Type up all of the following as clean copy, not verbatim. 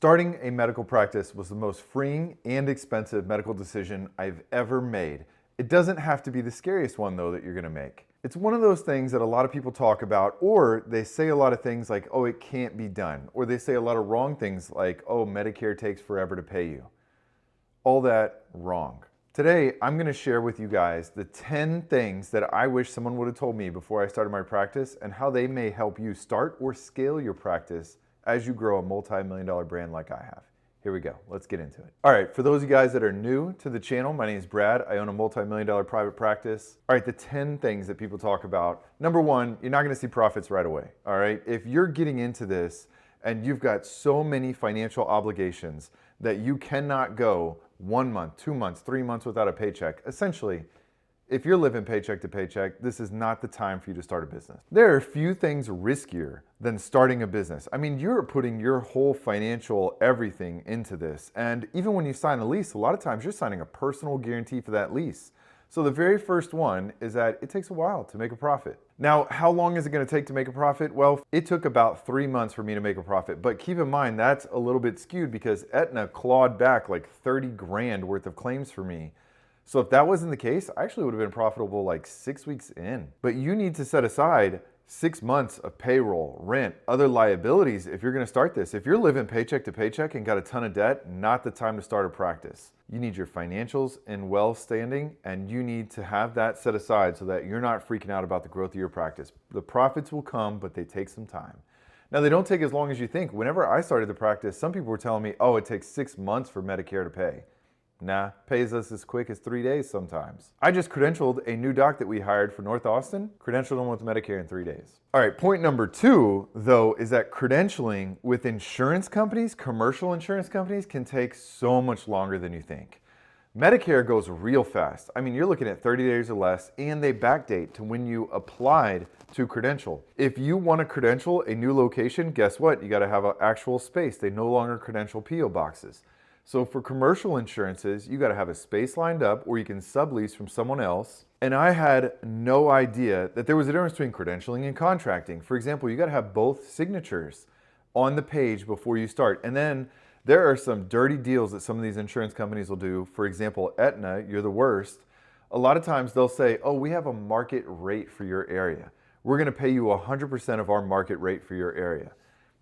Starting a medical practice was the most freeing and expensive medical decision I've ever made. It doesn't have to be the scariest one, though, that you're going to make. It's one of those things that a lot of people talk about, or they say a lot of things like, oh, it can't be done. Or they say a lot of wrong things like, oh, Medicare takes forever to pay you. All that wrong. Today, I'm going to share with you guys the 10 things that I wish someone would have told me before I started my practice and how they may help you start or scale your practice as you grow a multi-million-dollar brand like I have. Here we go. Let's get into it. All right, for those of you guys that are new to the channel, my name is Brad. I own a multi-million-dollar private practice. All right, the 10 things that people talk about. Number one, you're not going to see profits right away. All right, if you're getting into this and you've got so many financial obligations that you cannot go 1 month, 2 months, 3 months without a paycheck, essentially, if you're living paycheck to paycheck, this is not the time for you to start a business. There are few things riskier than starting a business. I mean, you're putting your whole financial everything into this. And even when you sign a lease, a lot of times you're signing a personal guarantee for that lease. So the very first one is that it takes a while to make a profit. Now, how long is it going to take to make a profit? Well, it took about 3 months for me to make a profit. But keep in mind, that's a little bit skewed because Aetna clawed back like 30 grand worth of claims for me. So if that wasn't the case, I actually would have been profitable like 6 weeks in. But you need to set aside 6 months of payroll, rent, other liabilities if you're going to start this. If you're living paycheck to paycheck and got a ton of debt, not the time to start a practice. You need your financials in well standing, and you need to have that set aside so that you're not freaking out about the growth of your practice. The profits will come, but they take some time. Now, they don't take as long as you think. Whenever I started the practice, some people were telling me, oh, it takes 6 months for Medicare to pay. Nah, pays us as quick as 3 days sometimes. I just credentialed a new doc that we hired for North Austin, credentialed him with Medicare in 3 days. All right, point number 2, though, is that credentialing with insurance companies, commercial insurance companies, can take so much longer than you think. Medicare goes real fast. I mean, you're looking at 30 days or less, and they backdate to when you applied to credential. If you want to credential a new location, guess what? You got to have an actual space. They no longer credential PO boxes. So for commercial insurances, you got to have a space lined up or you can sublease from someone else. And I had no idea that there was a difference between credentialing and contracting. For example, you got to have both signatures on the page before you start. And then there are some dirty deals that some of these insurance companies will do. For example, Aetna, you're the worst. A lot of times they'll say, oh, we have a market rate for your area. We're going to pay you 100% of our market rate for your area.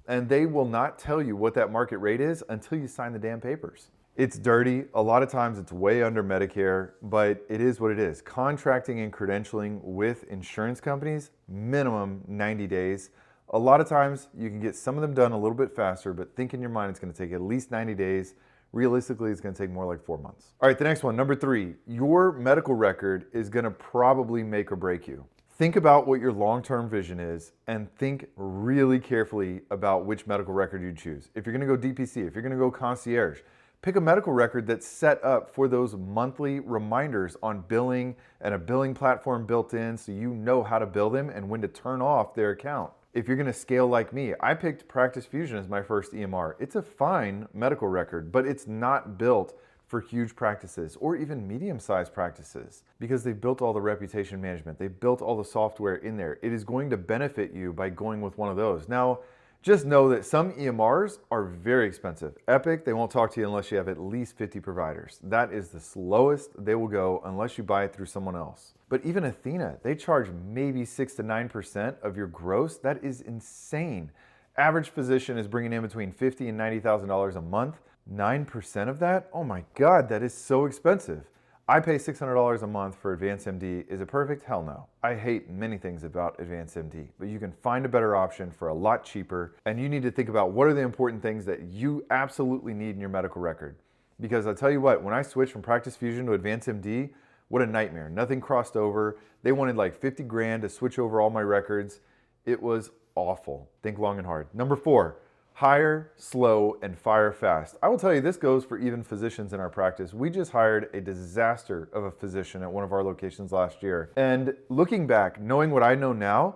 And they will not tell you what that market rate is until you sign the damn papers. It's dirty. A lot of times it's way under Medicare, but it is what it is. Contracting and credentialing with insurance companies, minimum 90 days. A lot of times you can get some of them done a little bit faster, but think in your mind it's going to take at least 90 days. Realistically, it's going to take more like 4 months. All right, the next one, number 3, your medical record is going to probably make or break you. Think about what your long-term vision is and think really carefully about which medical record you choose. If you're going to go DPC, if you're going to go concierge, pick a medical record that's set up for those monthly reminders on billing and a billing platform built in so you know how to bill them and when to turn off their account. If you're going to scale like me, I picked Practice Fusion as my first EMR. It's a fine medical record, but it's not built for huge practices or even medium-sized practices because they've built all the reputation management. They've built all the software in there. It is going to benefit you by going with one of those. Now, just know that some EMRs are very expensive. Epic, they won't talk to you unless you have at least 50 providers. That is the slowest they will go unless you buy it through someone else. But even Athena, they charge maybe 6 to 9% of your gross. That is insane. Average physician is bringing in between $50,000 and $90,000 a month. 9% of that? Oh my God, that is so expensive. I pay $600 a month for AdvanceMD. Is it perfect? Hell no. I hate many things about AdvanceMD, but you can find a better option for a lot cheaper. And you need to think about what are the important things that you absolutely need in your medical record. Because I'll tell you what, when I switched from Practice Fusion to AdvanceMD, what a nightmare. Nothing crossed over. They wanted like 50 grand to switch over all my records. It was awful. Think long and hard. Number 4. Hire slow and fire fast. I will tell you, this goes for even physicians in our practice. We just hired a disaster of a physician at one of our locations last year. And looking back, knowing what I know now,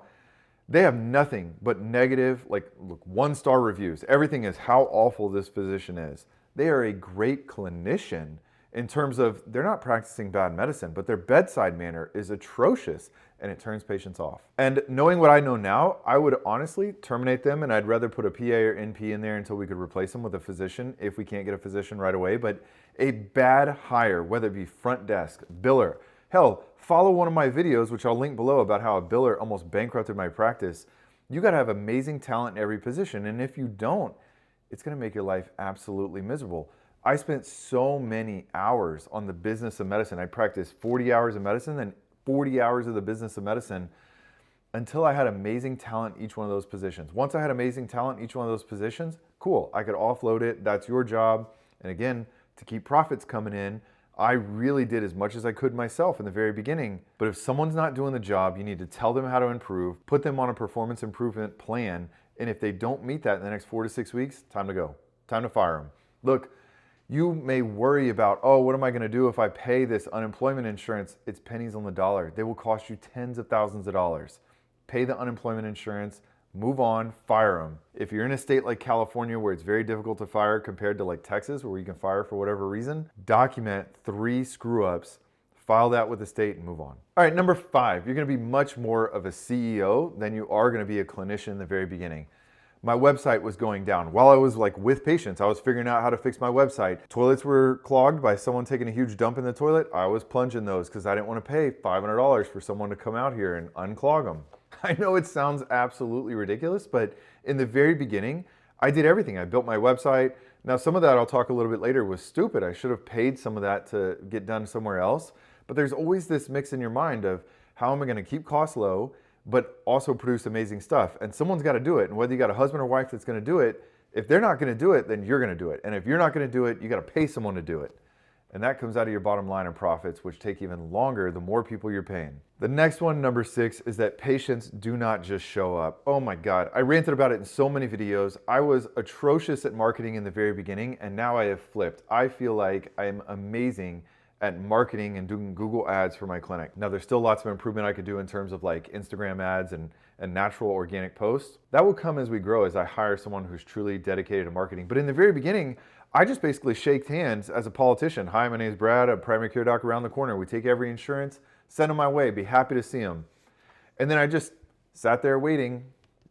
they have nothing but negative, like 1-star reviews. Everything is how awful this physician is. They are a great clinician in terms of they're not practicing bad medicine, but their bedside manner is atrocious and it turns patients off. And knowing what I know now, I would honestly terminate them, and I'd rather put a PA or NP in there until we could replace them with a physician if we can't get a physician right away. But a bad hire, whether it be front desk, biller, hell, follow one of my videos, which I'll link below, about how a biller almost bankrupted my practice. You gotta have amazing talent in every position, and if you don't, it's gonna make your life absolutely miserable. I spent so many hours on the business of medicine. I practiced 40 hours of medicine, then 40 hours of the business of medicine, until I had amazing talent in each one of those positions. Once I had amazing talent in each one of those positions, cool, I could offload it, that's your job. And again, to keep profits coming in, I really did as much as I could myself in the very beginning. But if someone's not doing the job, you need to tell them how to improve, put them on a performance improvement plan, and if they don't meet that in the next 4 to 6 weeks, time to go, time to fire them. Look, you may worry about, oh, what am I gonna do if I pay this unemployment insurance? It's pennies on the dollar. They will cost you tens of thousands of dollars. Pay the unemployment insurance, move on, fire them. If you're in a state like California where it's very difficult to fire compared to like Texas where you can fire for whatever reason, document 3 screw-ups, file that with the state and move on. All right, number 5, you're gonna be much more of a CEO than you are gonna be a clinician in the very beginning. My website was going down. While I was like with patients, I was figuring out how to fix my website. Toilets were clogged by someone taking a huge dump in the toilet. I was plunging those because I didn't want to pay $500 for someone to come out here and unclog them. I know it sounds absolutely ridiculous, but in the very beginning, I did everything. I built my website. Now, some of that I'll talk a little bit later was stupid. I should have paid some of that to get done somewhere else. But there's always this mix in your mind of how am I going to keep costs low, but also produce amazing stuff. And someone's got to do it. And whether you got a husband or wife that's going to do it, if they're not going to do it, then you're going to do it. And if you're not going to do it, you got to pay someone to do it. And that comes out of your bottom line and profits, which take even longer the more people you're paying. The next one, number 6, is that patients do not just show up. Oh my God, I ranted about it in so many videos. I was atrocious at marketing in the very beginning, and now I have flipped. I feel like I am amazing at marketing and doing Google ads for my clinic. Now, there's still lots of improvement I could do in terms of like Instagram ads and natural organic posts. That will come as we grow, as I hire someone who's truly dedicated to marketing. But in the very beginning, I just basically shaked hands as a politician. Hi, my name is Brad, a primary care doc around the corner. We take every insurance, send them my way, be happy to see them. And then I just sat there waiting.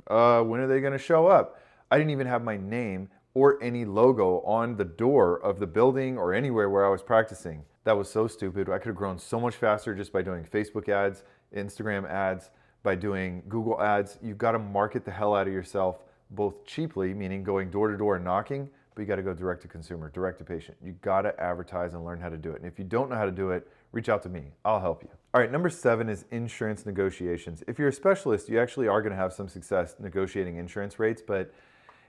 When are they gonna show up? I didn't even have my name or any logo on the door of the building or anywhere where I was practicing. That was so stupid. I could have grown so much faster just by doing Facebook ads, Instagram ads, by doing Google ads. You've got to market the hell out of yourself, both cheaply, meaning going door to door and knocking, but you got to go direct to consumer, direct to patient. You got to advertise and learn how to do it. And if you don't know how to do it, reach out to me. I'll help you. All right, number 7 is insurance negotiations. If you're a specialist, you actually are going to have some success negotiating insurance rates, but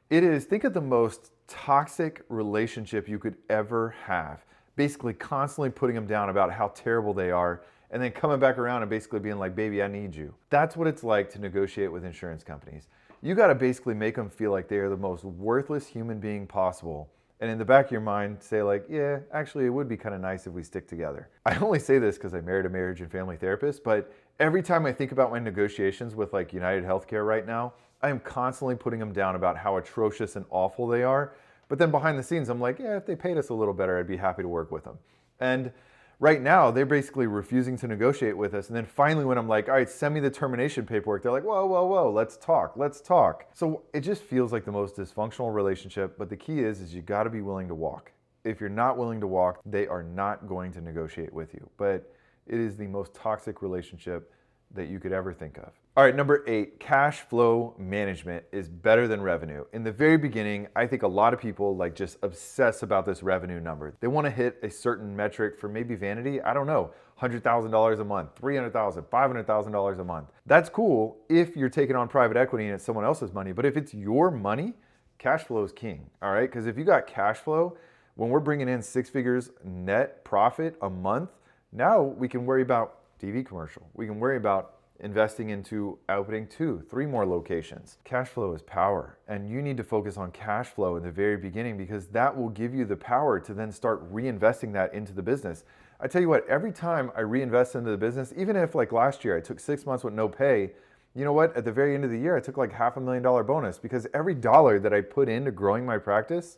it is, think of the most toxic relationship you could ever have. Basically constantly putting them down about how terrible they are, and then coming back around and basically being like, baby, I need you. That's what it's like to negotiate with insurance companies. You got to basically make them feel like they are the most worthless human being possible. And in the back of your mind, say like, yeah, actually it would be kind of nice if we stick together. I only say this because I married a marriage and family therapist, but every time I think about my negotiations with like United Healthcare right now, I am constantly putting them down about how atrocious and awful they are. But then behind the scenes, I'm like, yeah, if they paid us a little better, I'd be happy to work with them. And right now, they're basically refusing to negotiate with us. And then finally, when I'm like, all right, send me the termination paperwork, they're like, whoa, whoa, whoa, let's talk, let's talk. So it just feels like the most dysfunctional relationship. But the key is you got to be willing to walk. If you're not willing to walk, they are not going to negotiate with you. But it is the most toxic relationship that you could ever think of. All right, number 8, cash flow management is better than revenue. In the very beginning, I think a lot of people like just obsess about this revenue number. They want to hit a certain metric for maybe vanity, I don't know, $100,000 a month, $300,000, $500,000 a month. That's cool if you're taking on private equity and it's someone else's money, but if it's your money, cash flow is king, all right? Because if you got cash flow, when we're bringing in 6 figures net profit a month, now we can worry about TV commercial. We can worry about investing into opening 2, 3 more locations. Cash flow is power, and you need to focus on cash flow in the very beginning because that will give you the power to then start reinvesting that into the business. I tell you what, every time I reinvest into the business, even if like last year I took 6 months with no pay, you know what? At the very end of the year, I took like $500,000 bonus because every dollar that I put into growing my practice,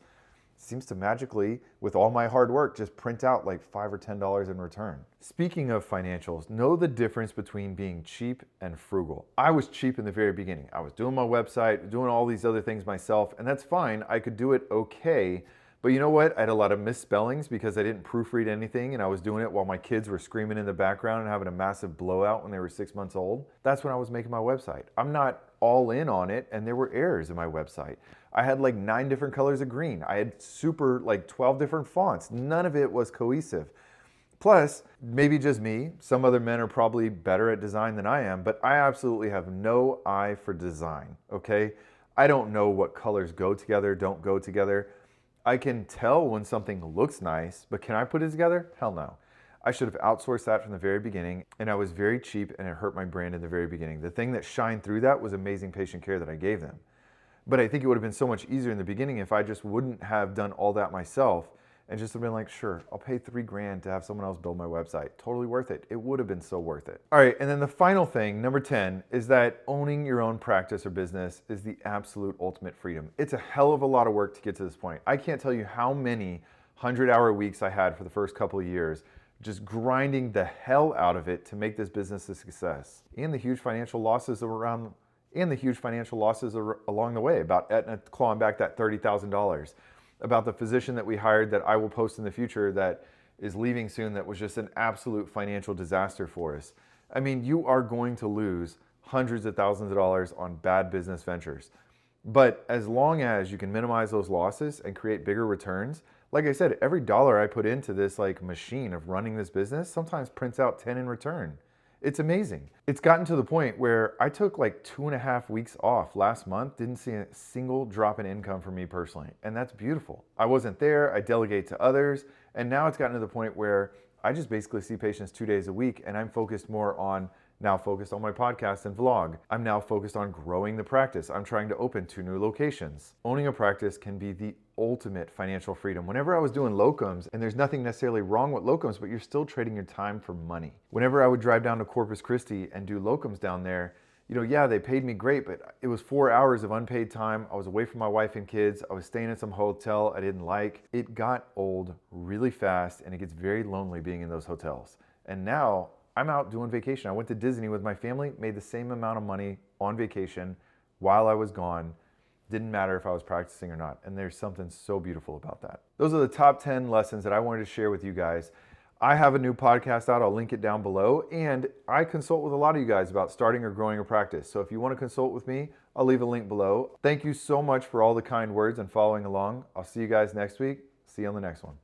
seems to magically, with all my hard work, just print out like $5 or $10 in return. Speaking of financials, know the difference between being cheap and frugal. I was cheap in the very beginning. I was doing my website, doing all these other things myself, and that's fine. I could do it okay. But you know what? I had a lot of misspellings because I didn't proofread anything, and I was doing it while my kids were screaming in the background and having a massive blowout when they were 6 months old. That's when I was making my website. I'm not all in on it, and there were errors in my website. I had like 9 different colors of green. I had 12 different fonts. None of it was cohesive. Plus, maybe just me, some other men are probably better at design than I am, but I absolutely have no eye for design, okay? I don't know what colors go together, don't go together. I can tell when something looks nice, but can I put it together? Hell no. I should have outsourced that from the very beginning, and I was very cheap, and it hurt my brand in the very beginning. The thing that shined through that was amazing patient care that I gave them. But I think it would have been so much easier in the beginning if I just wouldn't have done all that myself and just have been like, sure, I'll pay $3,000 to have someone else build my website. Totally worth it. It would have been so worth it. All right, and then the final thing, number 10, is that owning your own practice or business is the absolute ultimate freedom. It's a hell of a lot of work to get to this point. I can't tell you how many 100-hour weeks I had for the first couple of years just grinding the hell out of it to make this business a success. And the huge financial losses along the way, about Aetna clawing back that $30,000, about the physician that we hired that I will post in the future that is leaving soon that was just an absolute financial disaster for us. I mean, you are going to lose hundreds of thousands of dollars on bad business ventures. But as long as you can minimize those losses and create bigger returns, like I said, every dollar I put into this machine of running this business sometimes prints out 10 in return. It's amazing. It's gotten to the point where I took 2.5 weeks off last month, didn't see a single drop in income for me personally, and that's beautiful. I wasn't there, I delegate to others, and now it's gotten to the point where I just basically see patients 2 days a week, and I'm focused on my podcast and vlog. I'm now focused on growing the practice. I'm trying to open 2 new locations. Owning a practice can be the ultimate financial freedom. Whenever I was doing locums, and there's nothing necessarily wrong with locums, but you're still trading your time for money. Whenever I would drive down to Corpus Christi and do locums down there, yeah, they paid me great, but it was 4 hours of unpaid time. I was away from my wife and kids. I was staying in some hotel I didn't like. It got old really fast, and it gets very lonely being in those hotels. And now I'm out doing vacation. I went to Disney with my family, made the same amount of money on vacation while I was gone. Didn't matter if I was practicing or not. And there's something so beautiful about that. Those are the top 10 lessons that I wanted to share with you guys. I have a new podcast out. I'll link it down below. And I consult with a lot of you guys about starting or growing a practice. So if you want to consult with me, I'll leave a link below. Thank you so much for all the kind words and following along. I'll see you guys next week. See you on the next one.